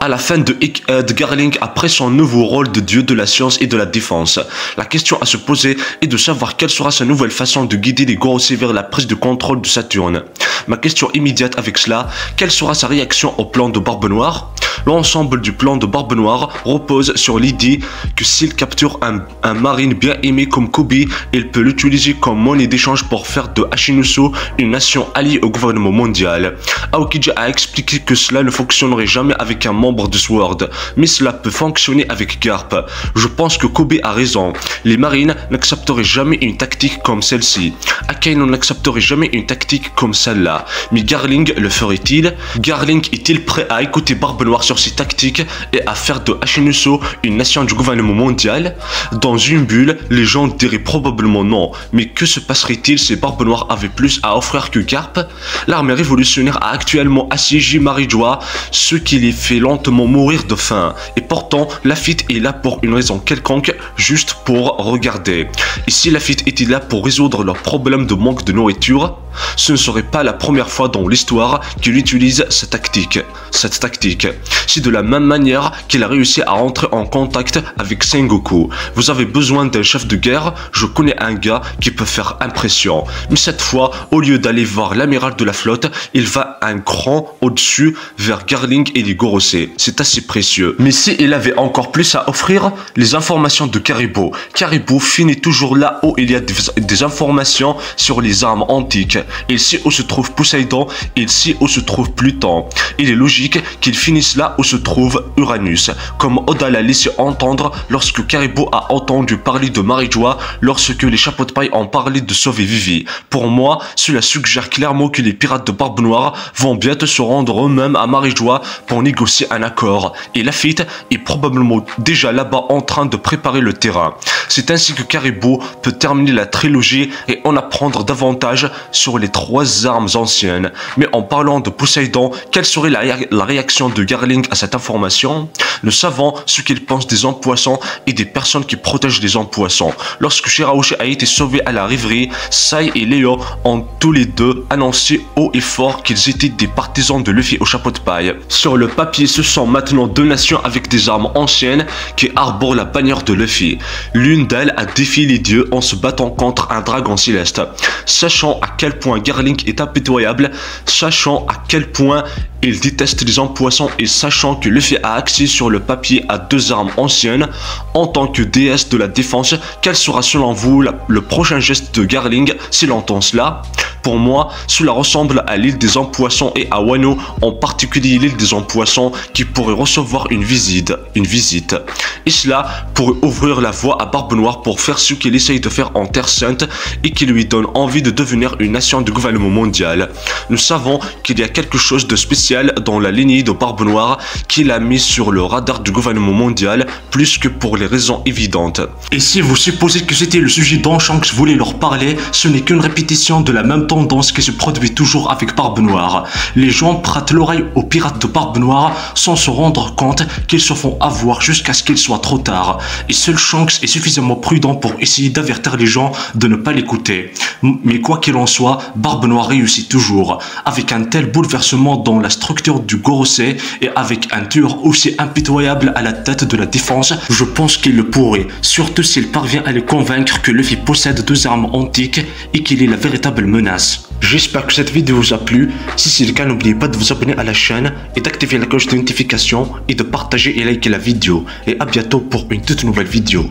à la fin de Garling après son nouveau rôle de dieu de la science et de la défense. La question à se poser est de savoir quelle sera sa nouvelle façon de guider les Gorosei vers la prise de contrôle de Saturne. Ma question immédiate avec cela, quelle sera sa réaction au plan de Barbe Noire? L'ensemble du plan de Barbe Noire repose sur l'idée que s'il capture un marine bien aimé comme Kobe, il peut l'utiliser comme monnaie d'échange pour faire de Hachinuso une nation alliée au gouvernement mondial. Aokiji a expliqué que cela ne fonctionnerait jamais avec un membre de SWORD, mais cela peut fonctionner avec Garp. Je pense que Kobe a raison. Les marines n'accepteraient jamais une tactique comme celle-ci. Akainu n'accepterait jamais une tactique comme celle-là. Mais Garling le ferait-il? Garling est-il prêt à écouter Barbe Noire sur ses tactiques et à faire de Hachinuso une nation du gouvernement mondial? Dans une bulle, les gens diraient probablement non. Mais que se passerait-il si Barbe Noire avait plus à offrir que Garp? L'armée révolutionnaire a actuellement assiégé Marijoa, ce qui les fait lentement mourir de faim. Et pourtant, Lafitte est là pour une raison quelconque, juste pour regarder. Et si Lafitte était là pour résoudre leurs problèmes de manque de nourriture, ce ne serait pas la première fois dans l'histoire qu'il utilise cette tactique. C'est de la même manière qu'il a réussi à entrer en contact avec Sengoku. Vous avez besoin d'un chef de guerre, je connais un gars qui peut faire impression. Mais cette fois, au lieu d'aller voir l'amiral de la flotte, il va un cran au-dessus vers Garling et les Gorosei. C'est assez précieux. Mais si il avait encore plus à offrir, les informations de Karibo. Karibo finit toujours là où il y a des informations sur les armes antiques. Il sait où se trouve Poséidon, il sait où se trouve Pluton. Il est logique qu'il finisse là où se trouve Uranus, comme Oda l'a laissé entendre lorsque Karibo a entendu parler de Marijoa lorsque les chapeaux de paille ont parlé de sauver Vivi. Pour moi, cela suggère clairement que les pirates de Barbe Noire vont bientôt se rendre eux-mêmes à Marijoa pour négocier un accord. Et Lafitte est probablement déjà là-bas en train de préparer le terrain. C'est ainsi que Karibo peut terminer la trilogie et en apprendre davantage sur les trois armes anciennes. Mais en parlant de Poséidon, quelle serait la réaction de Garling à cette information? Nous savons ce qu'il pense des hommes poissons et des personnes qui protègent les hommes poissons. Lorsque Shirahoshi a été sauvé à la rêverie, Sai et Leo ont tous les deux annoncé haut et fort qu'ils étaient des partisans de Luffy au chapeau de paille. Sur le papier, ce sont maintenant deux nations avec des armes anciennes qui arborent la bannière de Luffy. L'une d'elles a défié les dieux en se battant contre un dragon céleste. Sachant à quel point Garling est impitoyable, sachant à quel point il déteste les hommes poissons et sachant que Luffy a accès sur le papier à deux armes anciennes, en tant que déesse de la défense, quel sera selon vous le prochain geste de Garling s'il entend cela? Pour moi, cela ressemble à l'île des hommes poissons et à Wano, en particulier l'île des hommes poissons qui pourrait recevoir une visite. Et cela pourrait ouvrir la voie à Barbe Noire pour faire ce qu'il essaye de faire en Terre Sainte et qui lui donne envie de devenir une nation du gouvernement mondial. Nous savons qu'il y a quelque chose de spécial dans la lignée de Barbe Noire qui l'a mis sur le radar du gouvernement mondial plus que pour les raisons évidentes. Et si vous supposez que c'était le sujet dont Shanks voulait leur parler, ce n'est qu'une répétition de la même tendance qui se produit toujours avec Barbe Noire. Les gens prêtent l'oreille aux pirates de Barbe Noire sans se rendre compte qu'ils se font avoir jusqu'à ce qu'il soit trop tard. Et seul Shanks est suffisamment prudent pour essayer d'avertir les gens de ne pas l'écouter. Mais quoi qu'il en soit, Barbe Noire réussit toujours. Avec un tel bouleversement dans la structure du Gorosei et avec un tueur aussi impitoyable à la tête de la défense, je pense qu'il le pourrait, surtout s'il parvient à les convaincre que Luffy possède deux armes antiques et qu'il est la véritable menace. J'espère que cette vidéo vous a plu. Si c'est le cas, n'oubliez pas de vous abonner à la chaîne et d'activer la cloche de notification et de partager et liker la vidéo. Et à bientôt pour une toute nouvelle vidéo.